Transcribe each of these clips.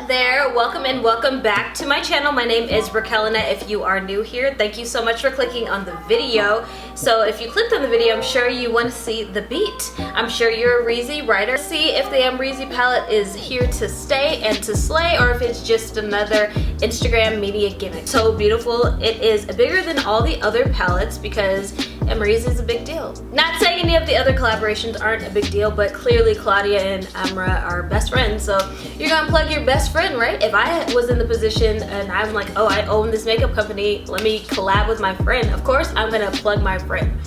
there, welcome and welcome back to my channel. My name is Raquelle. If you are new here, thank you so much for clicking on the video. So if you clicked on the video, I'm sure you want to see the beat. I'm sure you're a Amrezy writer. See if the Amrezy palette is here to stay and to slay, or if it's just another Instagram media gimmick. So beautiful. It is bigger than all the other palettes because Amrezy is a big deal. Not saying any of the other collaborations aren't a big deal, but clearly Claudia and Amra are best friends, so you're gonna plug your best friend, right? If I was in the position and I'm like, oh, I own this makeup company, let me collab with my friend, of course I'm gonna plug my friend.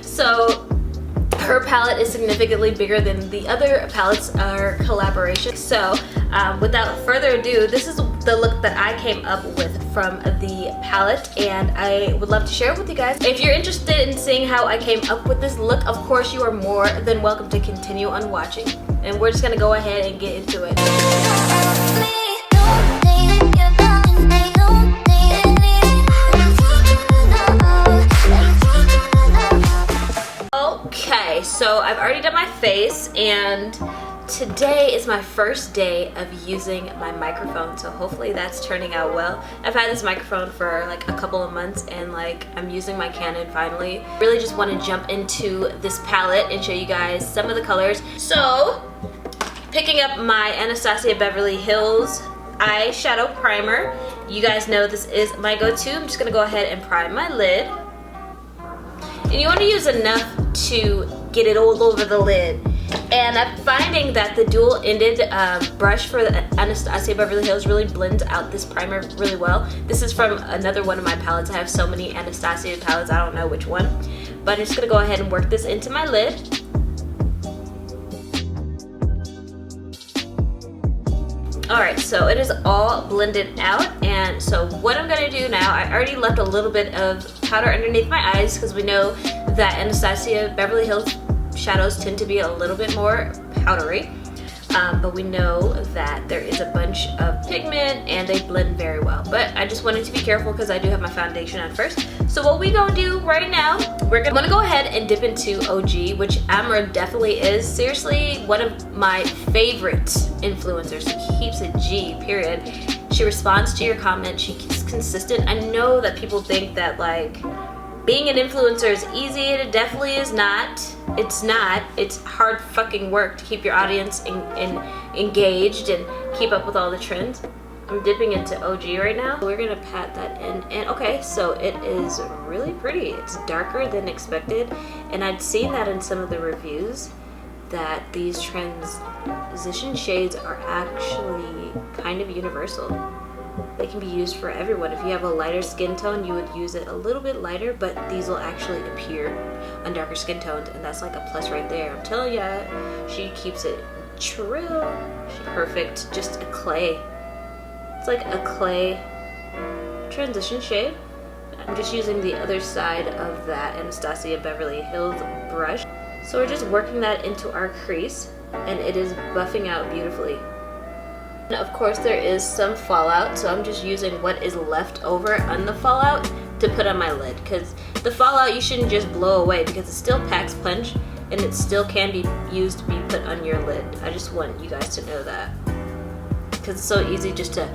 So her palette is significantly bigger than the other palettes or collaborations. So without further ado, this is the look that I came up with from the palette, and I would love to share it with you guys. If you're interested in seeing how I came up with this look, of course you are more than welcome to continue on watching. And we're just gonna go ahead and get into it. Okay, so I've already done my face, and today is my first day of using my microphone, so hopefully that's turning out well. I've had this microphone for like a couple of months, and like I'm using my Canon finally. Really just want to jump into this palette and show you guys some of the colors. So picking up my Anastasia Beverly Hills eyeshadow primer. You guys know this is my go-to. I'm just gonna go ahead and prime my lid. And you want to use enough to get it all over the lid. And I'm finding that the dual-ended brush for the Anastasia Beverly Hills really blends out this primer really well. This is from another one of my palettes. I have so many Anastasia palettes, I don't know which one. But I'm just going to go ahead and work this into my lid. Alright, so it is all blended out, and so what I'm going to do now, I already left a little bit of powder underneath my eyes because we know that Anastasia Beverly Hills shadows tend to be a little bit more powdery, but we know that there is a bunch of pigment and they blend very well. But I just wanted to be careful because I do have my foundation on first. So what we gonna do right now, we're gonna go ahead and dip into OG, which Amra definitely is. Seriously, one of my favorite influencers. She keeps it G, period. She responds to your comments, she's consistent. I know that people think that like being an influencer is easy. It definitely is not. It's not. It's hard fucking work to keep your audience engaged and keep up with all the trends. I'm dipping into OG right now. We're gonna pat that in, and okay, so it is really pretty. It's darker than expected, and I'd seen that in some of the reviews that these transition shades are actually kind of universal. They can be used for everyone. If you have a lighter skin tone, you would use it a little bit lighter, but these will actually appear on darker skin tones, and that's like a plus right there. I'm telling ya, she keeps it true. She's perfect. Just a clay. It's like a clay transition shade. I'm just using the other side of that Anastasia Beverly Hills brush. So we're just working that into our crease, and it is buffing out beautifully. And of course there is some fallout, so I'm just using what is left over on the fallout to put on my lid, because the fallout you shouldn't just blow away because it still packs punch and it still can be used to be put on your lid. I just want you guys to know that, because it's so easy just to,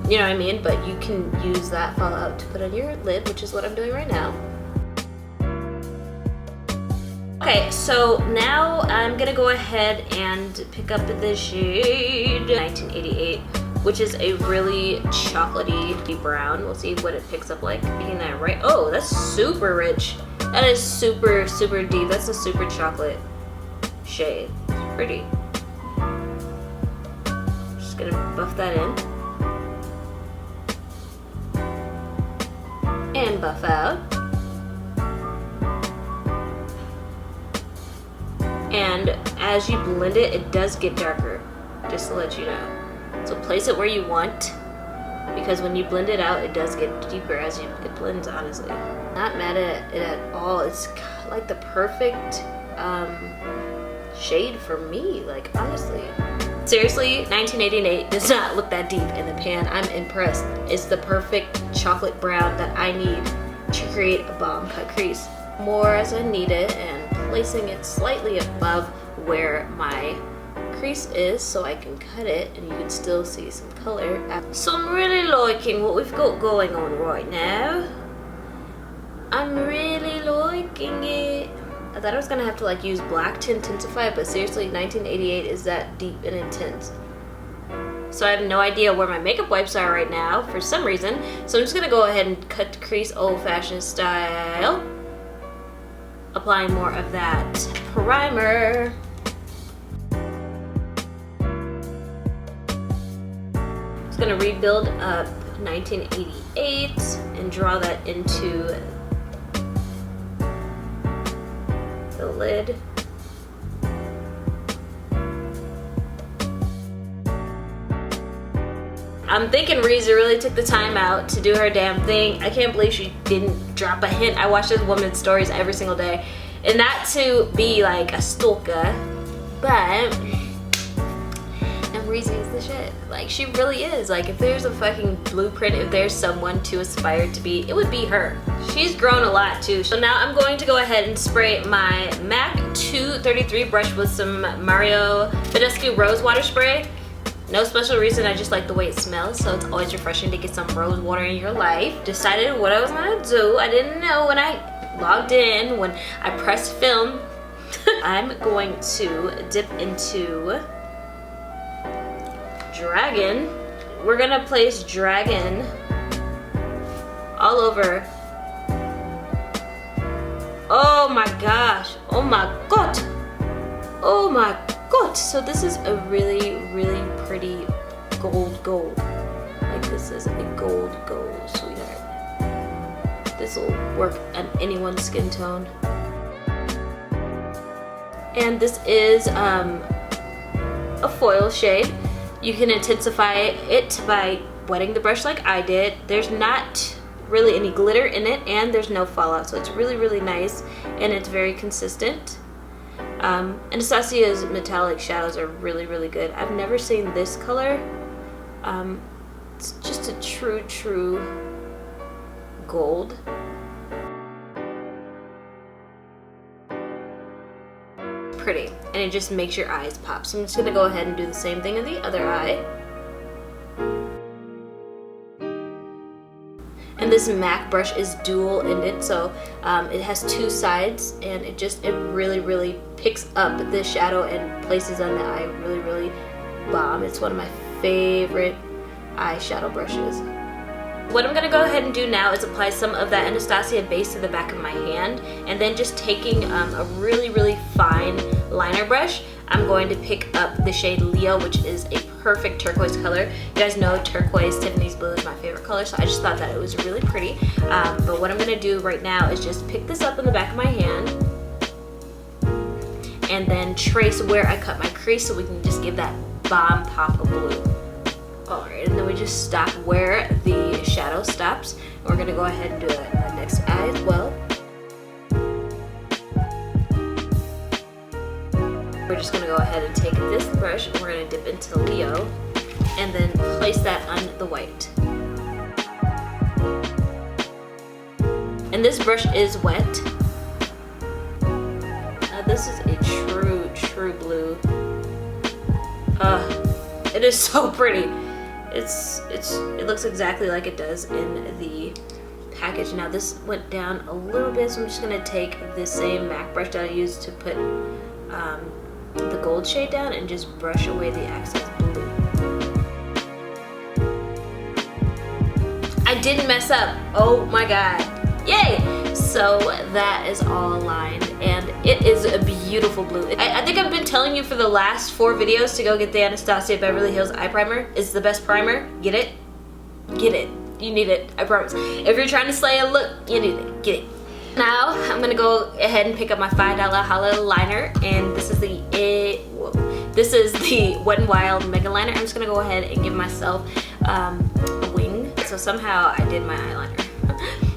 you know what I mean, but you can use that fallout to put on your lid, which is what I'm doing right now. Okay, so now I'm gonna go ahead and pick up the shade 1988, which is a really chocolatey brown. We'll see what it picks up like. Getting that right. Oh, that's super rich. That is super, super deep. That's a super chocolate shade. It's pretty. Just gonna buff that in. And buff out. And as you blend it, it does get darker, just to let you know. So place it where you want, because when you blend it out, it does get deeper as it blends, honestly. Not mad at it at all. It's like the perfect shade for me, like honestly. Seriously, 1988 does not look that deep in the pan. I'm impressed. It's the perfect chocolate brown that I need to create a bomb cut crease. More as I need it, and placing it slightly above where my crease is so I can cut it and you can still see some color. So I'm really liking what we've got going on right now. I'm really liking it. I thought I was gonna have to like use black to intensify it, but seriously, 1988 is that deep and intense. So I have no idea where my makeup wipes are right now for some reason. So I'm just gonna go ahead and cut the crease old-fashioned style. Applying more of that primer. Just gonna rebuild up 1988 and draw that into the lid. I'm thinking Reezy really took the time out to do her damn thing. I can't believe she didn't drop a hint. I watch this woman's stories every single day. And not to be like a stalker, but Amrezy is the shit. Like, she really is. Like, if there's a fucking blueprint, if there's someone to aspire to be, it would be her. She's grown a lot too. So now I'm going to go ahead and spray my MAC 233 brush with some Mario Badescu Rose Water Spray. No special reason, I just like the way it smells, so it's always refreshing to get some rose water in your life. Decided what I was gonna do. I didn't know when I logged in, when I pressed film. I'm going to dip into Dragon. We're gonna place Dragon all over. Oh my gosh, oh my god, oh my god. So this is a really, really pretty gold. Like, this is a gold, sweetheart. This will work on anyone's skin tone. And this is a foil shade. You can intensify it by wetting the brush like I did. There's not really any glitter in it, and there's no fallout, so it's really, really nice, and it's very consistent. Anastasia's metallic shadows are really, really good. I've never seen this color. It's just a true gold. Pretty, and it just makes your eyes pop. So I'm just gonna go ahead and do the same thing in the other eye. And this MAC brush is dual ended, so it has two sides, and it really picks up the shadow and places on the eye really bomb. It's one of my favorite eyeshadow brushes. What I'm gonna go ahead and do now is apply some of that Anastasia base to the back of my hand, and then just taking a really fine liner brush, I'm going to pick up the shade Leo, which is a perfect turquoise color. You guys know turquoise, Tiffany's blue, is my favorite color, so I just thought that it was really pretty. But what I'm gonna do right now is just pick this up in the back of my hand and then trace where I cut my crease so we can just give that bomb pop of blue. Alright, and then we just stop where the shadow stops. And we're gonna go ahead and do that in the next eye as well. We're just gonna go ahead and take this brush and we're gonna dip into Leo and then place that on the white. And this brush is wet. This is a true blue. It is so pretty. It looks exactly like it does in the package. Now this went down a little bit, so I'm just gonna take the same MAC brush that I used to put the gold shade down and just brush away the excess blue. I didn't mess up. Oh my god. Yay! So that is all aligned, and it is a beautiful blue. I think I've been telling you for the last 4 videos to go get the Anastasia Beverly Hills Eye Primer. It's the best primer. Get it? Get it. You need it. I promise. If you're trying to slay a look, you need it. Get it. Now I'm gonna go ahead and pick up my $5 Holla liner, and this is the Wet n Wild Mega Liner. I'm just gonna go ahead and give myself a wing. So somehow I did my eyeliner.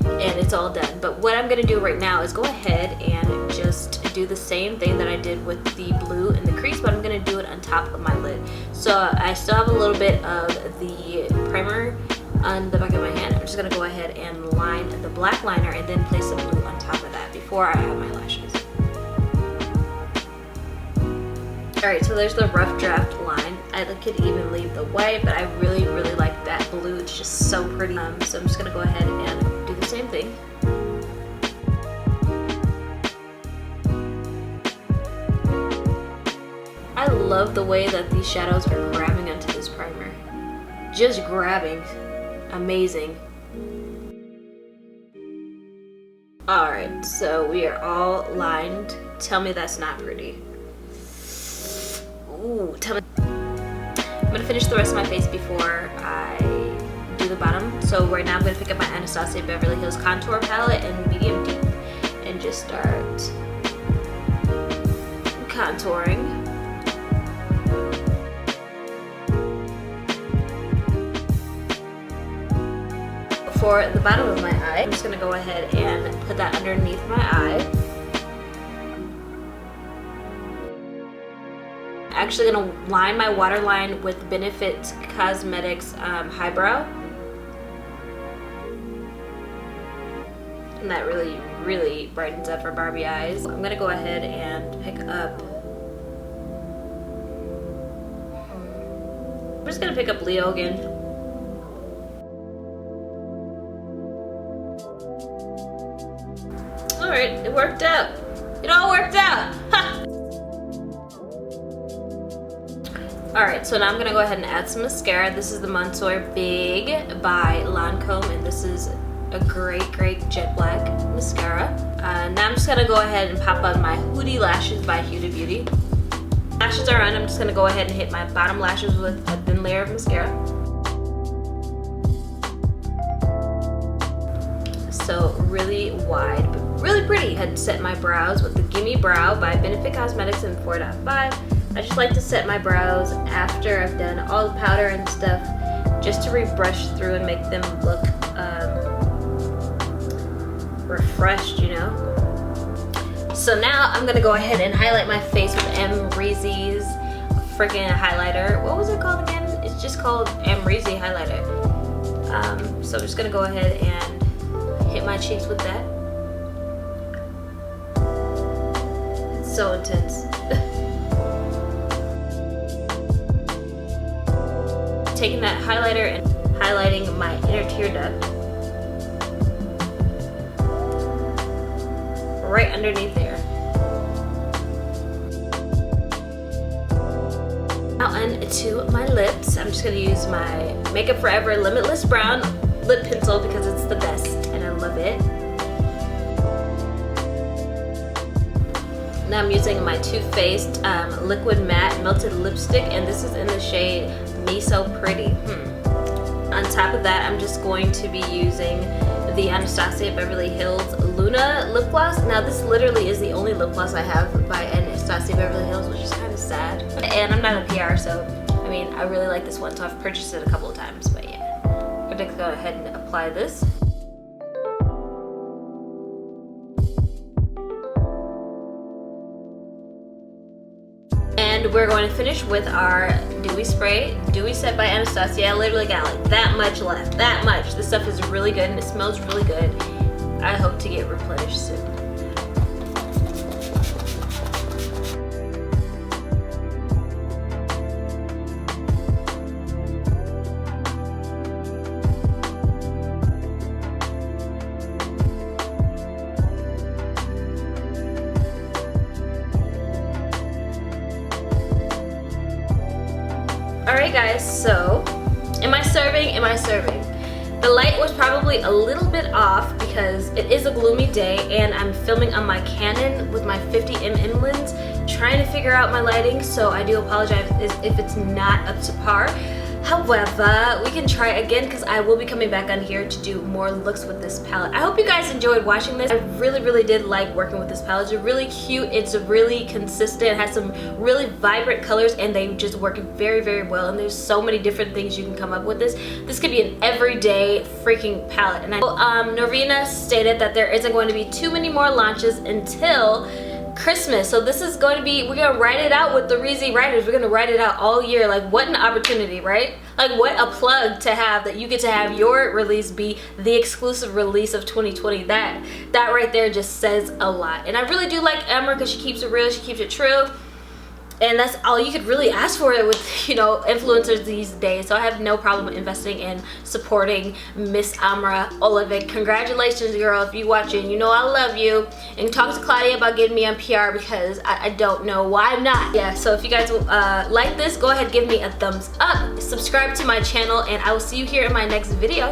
And it's all done. But what I'm gonna do right now is go ahead and just do the same thing that I did with the blue in the crease, but I'm gonna do it on top of my lid. So I still have a little bit of the primer on the back of my hand. I'm just gonna go ahead and line the black liner and then place some blue on top of that before I add my lashes. Alright, so there's the rough draft line. I could even leave the white, but I really like that blue. It's just so pretty. So I'm just gonna go ahead and do the same thing. I love the way that these shadows are grabbing onto this primer. Just grabbing. Amazing. Alright, so we are all lined. Tell me that's not pretty. Ooh, tell me. I'm gonna finish the rest of my face before I do the bottom. So right now I'm gonna pick up my Anastasia Beverly Hills contour palette in medium deep and just start contouring. For the bottom of my eye, I'm just gonna go ahead and put that underneath my eye. Actually gonna line my waterline with Benefit Cosmetics Highbrow. And that really brightens up for Barbie eyes. I'm gonna go ahead and pick up, I'm just gonna pick up Leo again. Alright, it worked out. It all worked out. Ha! Alright, so now I'm gonna go ahead and add some mascara. This is the Monsieur Big by Lancome, and this is a great jet black mascara. Now I'm just gonna go ahead and pop on my Hootie Lashes by Huda Beauty. Lashes are on. I'm just gonna go ahead and hit my bottom lashes with a thin layer of mascara. So really wide, but really pretty. I had set my brows with the Gimme Brow by Benefit Cosmetics in 4.5. I just like to set my brows after I've done all the powder and stuff, just to rebrush through and make them look refreshed, you know? So now I'm gonna go ahead and highlight my face with Amrezy's freaking highlighter. What was it called again? It's just called Amrezy highlighter. So I'm just gonna go ahead and hit my cheeks with that. It's so intense. Taking that highlighter and highlighting my inner tear duct right underneath there. Now onto my lips. I'm just gonna use my Makeup Forever Limitless Brown lip pencil because it's the best and I love it. Now I'm using my Too Faced Liquid Matte Melted Lipstick, and this is in the shade Me So Pretty. On top of that, I'm just going to be using the Anastasia Beverly Hills Luna lip gloss. Now this literally is the only lip gloss I have by Anastasia Beverly Hills, which is kind of sad. And I'm not a PR, so I mean, I really like this one, so I've purchased it a couple of times, but yeah. I'm gonna go ahead and apply this. And we're going to finish with our Dewy Spray, Dewy Set by Anastasia. I literally got like that much left, that much. This stuff is really good and it smells really good. I hope to get replenished soon. Alright guys, so am I serving? Am I serving? The light was probably a little bit off because it is a gloomy day and I'm filming on my Canon with my 50mm lens, trying to figure out my lighting, so I do apologize if it's not up to par. However, we can try again because I will be coming back on here to do more looks with this palette. I hope you guys enjoyed watching this. I really did like working with this palette. It's really cute, it's really consistent, it has some really vibrant colors and they just work very well, and there's so many different things you can come up with this. This could be an everyday freaking palette. And Norvina stated that there isn't going to be too many more launches until Christmas, so this is going to be, we're gonna write it out with the Reezy writers. We're gonna write it out all year. Like, what an opportunity, right? Like, what a plug to have, that you get to have your release be the exclusive release of 2020. That right there just says a lot. And I really do like Emma because she keeps it real, she keeps it true. And that's all you could really ask for it with, you know, influencers these days. So I have no problem investing in supporting Miss Amra Olivic. Congratulations, girl. If you watching, you know I love you. And talk to Claudia about getting me on PR because I don't know why I'm not. Yeah, so if you guys like this, go ahead, give me a thumbs up. Subscribe to my channel, and I will see you here in my next video.